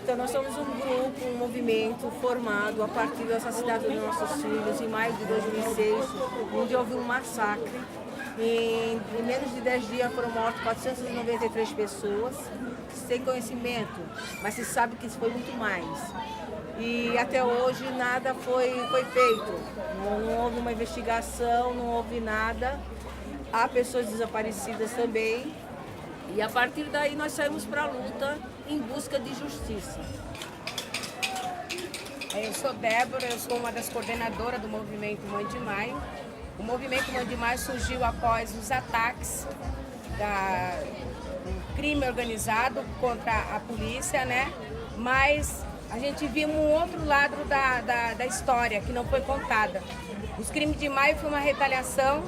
Então nós somos um grupo, um movimento formado a partir do assassinato dos nossos filhos em maio de 2006, onde houve um massacre. Em menos de 10 dias foram mortas 493 pessoas, sem conhecimento, mas se sabe que isso foi muito mais. E até hoje nada foi feito, não houve uma investigação, não houve nada. Há pessoas desaparecidas também. E a partir daí nós saímos para a luta em busca de justiça. Eu sou Débora, eu sou uma das coordenadoras do movimento Mãe de Maio. O movimento Mãe de Maio surgiu após os ataques do crime organizado contra a polícia, né? Mas a gente viu um outro lado da história que não foi contada. Os crimes de maio foi uma retaliação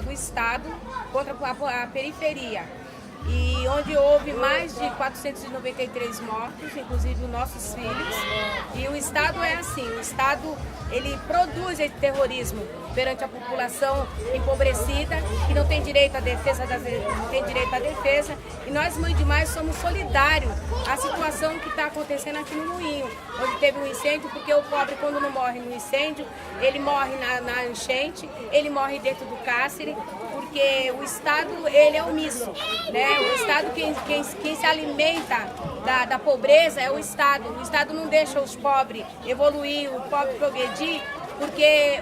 do Estado contra a periferia. E onde houve mais de 493 mortos, inclusive os nossos filhos. E o Estado é assim, o Estado ele produz esse terrorismo perante a população empobrecida, que não tem direito à defesa, E nós, Mãe de Maio, somos solidários à situação que está acontecendo aqui no Moinho, onde teve um incêndio, porque o pobre, quando não morre no incêndio, ele morre na enchente, ele morre dentro do cárcere, porque o Estado, ele é omisso, né? O Estado, quem se alimenta da pobreza é o Estado. O Estado não deixa os pobres evoluir, o pobre progredir, porque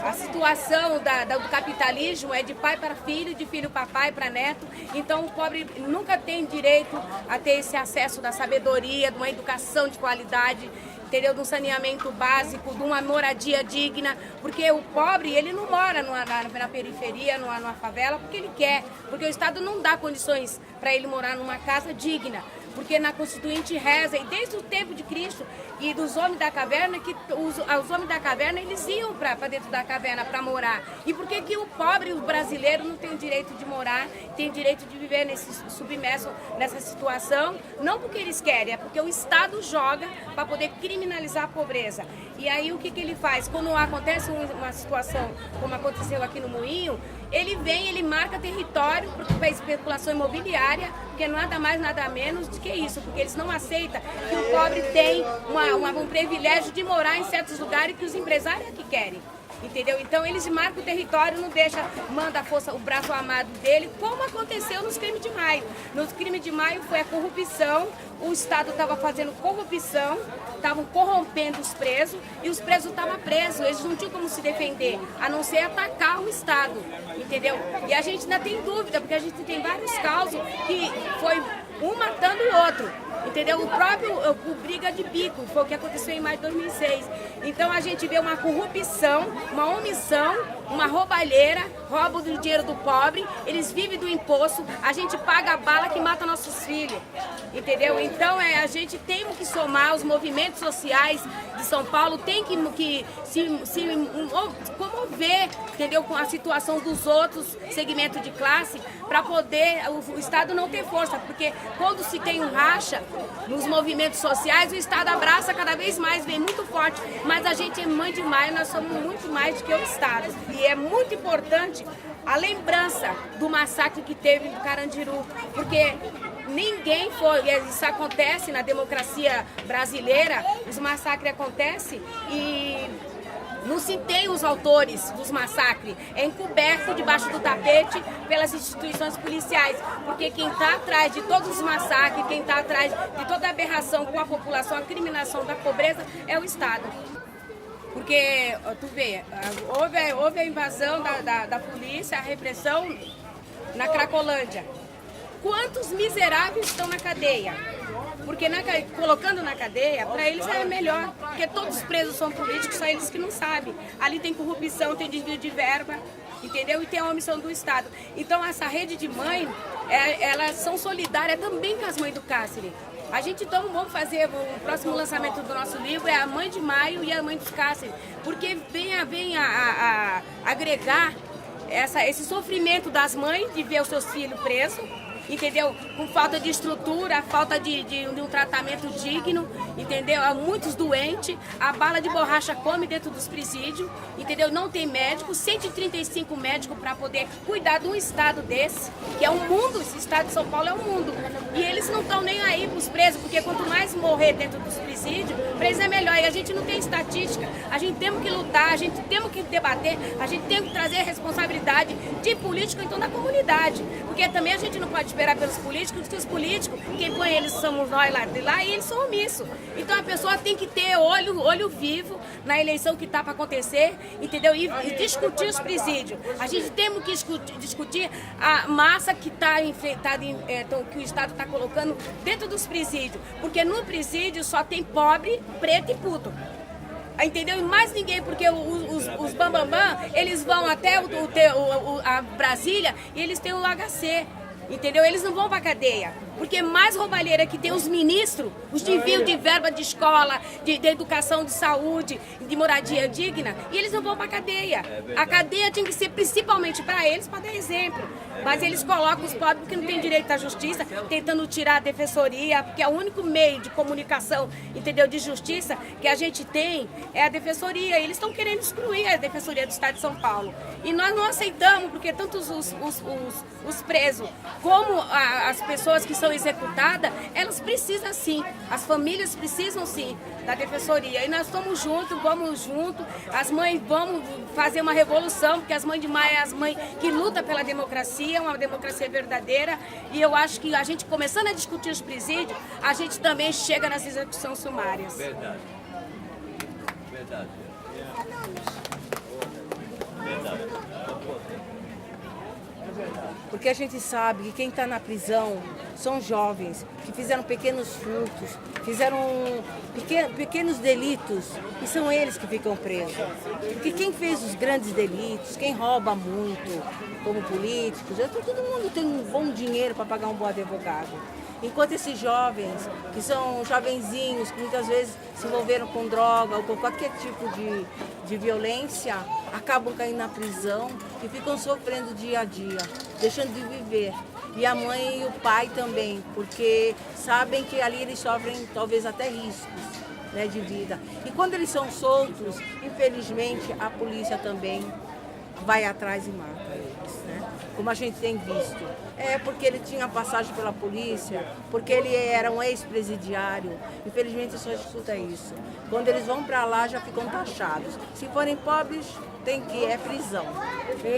a situação do capitalismo é de pai para filho, de filho para pai, para neto. Então o pobre nunca tem direito a ter esse acesso da sabedoria, de uma educação de qualidade, entendeu? De um saneamento básico, de uma moradia digna, porque o pobre, ele não mora na periferia, numa favela, porque ele quer, porque o Estado não dá condições para ele morar numa casa digna, porque na Constituinte reza, e desde o tempo de Cristo e dos homens da caverna, que os homens da caverna, eles iam para dentro da caverna para morar. E por que o pobre, o brasileiro, não tem o direito de morar, tem o direito de viver submerso nessa situação? Não porque eles querem, é porque o Estado joga para poder criminalizar a pobreza. E aí o que ele faz? Quando acontece uma situação como aconteceu aqui no Moinho, ele vem, ele marca território para especulação imobiliária, porque nada mais, nada menos do que isso, porque eles não aceitam que o pobre tem um privilégio de morar em certos lugares que os empresários é que querem. Entendeu? Então eles marcam o território, não deixa, manda a força, o braço armado dele, como aconteceu nos crimes de maio. Nos crimes de maio foi a corrupção, o Estado estava fazendo corrupção, estavam corrompendo os presos e os presos estavam presos, eles não tinham como se defender, a não ser atacar o Estado, entendeu? E a gente ainda tem dúvida, porque a gente tem vários casos que foi um matando o outro, entendeu? O próprio briga de bico, foi o que aconteceu em maio de 2006. Então a gente vê uma corrupção, uma omissão, uma roubalheira, roubam do dinheiro do pobre, eles vivem do imposto, a gente paga a bala que mata nossos filhos, entendeu? Então a gente tem que somar, os movimentos sociais de São Paulo tem que se comover, entendeu? Com a situação dos outros segmentos de classe, para poder o Estado não ter força, porque quando se tem um racha nos movimentos sociais, o Estado abraça cada vez mais, vem muito forte, mas a gente é Mãe de Maio, nós somos muito mais do que o Estado. E é muito importante a lembrança do massacre que teve no Carandiru, porque ninguém foi, isso acontece na democracia brasileira, os massacres acontecem e não se tem os autores dos massacres, é encoberto debaixo do tapete pelas instituições policiais, porque quem está atrás de todos os massacres, quem está atrás de toda a aberração com a população, a criminação da pobreza é o Estado. Porque, tu vê, houve a invasão da polícia, a repressão na Cracolândia. Quantos miseráveis estão na cadeia? Porque colocando na cadeia, para eles é melhor, porque todos os presos são políticos, só eles que não sabem. Ali tem corrupção, tem desvio de verba, entendeu? E tem a omissão do Estado. Então essa rede de mãe, elas são solidárias também com as mães do cárcere. A gente então vamos fazer o próximo lançamento do nosso livro, é a Mãe de Maio e a Mãe dos Cárceres, porque vem a agregar esse sofrimento das mães de ver os seus filhos presos, entendeu? Com falta de estrutura, falta de um tratamento digno, entendeu? Há muitos doentes, a bala de borracha come dentro dos presídios, entendeu? Não tem médico, 135 médicos para poder cuidar de um estado desse, que é um mundo, esse estado de São Paulo é um mundo. E eles não estão nem aí para os presos, porque quanto mais morrer dentro dos presídios, para eles é melhor. E a gente não tem estatística, a gente tem que lutar, a gente tem que debater, a gente tem que trazer a responsabilidade de político então da comunidade. Porque também a gente não pode esperar pelos políticos, porque os políticos, quem põe eles somos nós lá de lá e eles são omissos. Então a pessoa tem que ter olho vivo na eleição que está para acontecer, entendeu? E discutir os presídios. A gente tem que discutir a massa que está enfrentada, que o Estado está colocando dentro dos presídios. Porque no presídio só tem pobre, preto e puto. Entendeu? E mais ninguém, porque os bambambam, eles vão até a Brasília e eles têm o HC. Entendeu? Eles não vão para cadeia. Porque mais roubalheira que tem os ministros, os desvios de verba de escola, de educação, de saúde, de moradia digna, e eles não vão para cadeia. A cadeia tinha que ser principalmente para eles, para dar exemplo. Mas eles colocam os pobres que não têm direito à justiça, tentando tirar a defensoria, porque é o único meio de comunicação, entendeu, de justiça que a gente tem é a defensoria. Eles estão querendo excluir a defensoria do Estado de São Paulo. E nós não aceitamos, porque tanto os presos como as pessoas que são executadas, elas precisam sim, as famílias precisam sim da defensoria. E nós estamos juntos, vamos juntos, as mães vamos fazer uma revolução, porque as mães de maio é as mães que lutam pela democracia, uma democracia verdadeira. E eu acho que a gente começando a discutir os presídios, a gente também chega nas execuções sumárias. Verdade. Verdade. Verdade. Porque a gente sabe que quem está na prisão são jovens que fizeram pequenos furtos, fizeram pequenos delitos e são eles que ficam presos. Porque quem fez os grandes delitos, quem rouba muito, como políticos, todo mundo tem um bom dinheiro para pagar um bom advogado. Enquanto esses jovens, que são jovenzinhos, que muitas vezes se envolveram com droga ou com qualquer tipo de violência, acabam caindo na prisão e ficam sofrendo dia a dia, deixando de viver. E a mãe e o pai também, porque sabem que ali eles sofrem talvez até riscos, né, de vida. E quando eles são soltos, infelizmente, a polícia também vai atrás e mata eles, né? Como a gente tem visto. É porque ele tinha passagem pela polícia, porque ele era um ex-presidiário. Infelizmente, só escuta isso. Quando eles vão para lá, já ficam taxados. Se forem pobres, é prisão,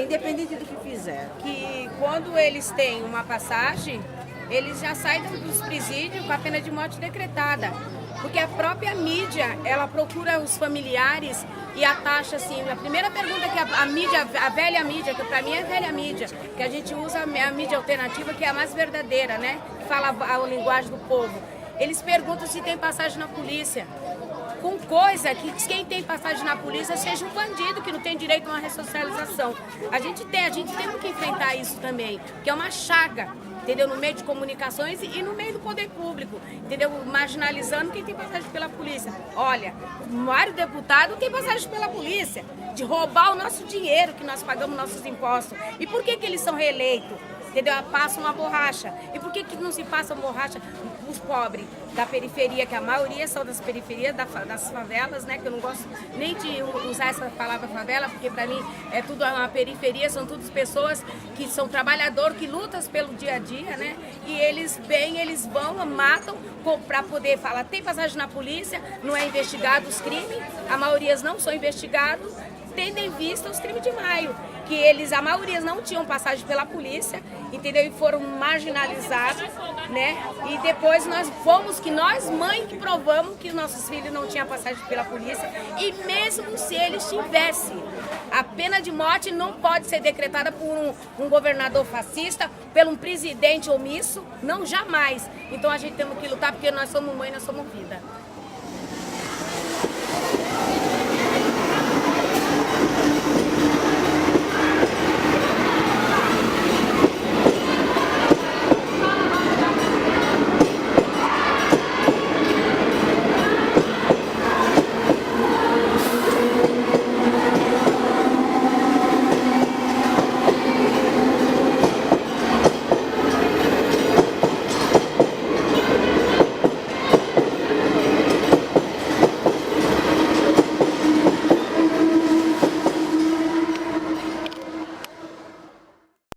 independente do que fizeram. Que quando eles têm uma passagem, eles já saem dos presídios com a pena de morte decretada. Porque a própria mídia, ela procura os familiares e a taxa, assim, a primeira pergunta que a mídia, a velha mídia, que para mim é a velha mídia, que a gente usa a mídia alternativa, que é a mais verdadeira, né? Que fala a linguagem do povo. Eles perguntam se tem passagem na polícia. Com coisa que quem tem passagem na polícia seja um bandido que não tem direito a uma ressocialização. A gente tem que enfrentar isso também, que é uma chaga, entendeu? No meio de comunicações e no meio do poder público, entendeu? Marginalizando quem tem passagem pela polícia. Olha, vários deputados têm passagem pela polícia, de roubar o nosso dinheiro que nós pagamos nossos impostos. E por que eles são reeleitos? Entendeu? Passam uma borracha. E por que não se passa borracha os pobres da periferia, que a maioria são das periferias, das favelas, né? Que eu não gosto nem de usar essa palavra favela, porque para mim é tudo uma periferia, são todas pessoas que são trabalhadores, que lutam pelo dia a dia, né? E eles vão, matam para poder falar, tem passagem na polícia, não é investigado os crimes, a maioria não são investigados, tendo em vista os crimes de maio, que a maioria não tinham passagem pela polícia, entendeu? E foram marginalizados, né? E depois nós mães que provamos que nossos filhos não tinham passagem pela polícia, e mesmo se eles tivessem, a pena de morte não pode ser decretada por um governador fascista, por um presidente omisso, não, jamais. Então a gente temos que lutar, porque nós somos mãe, nós somos vida.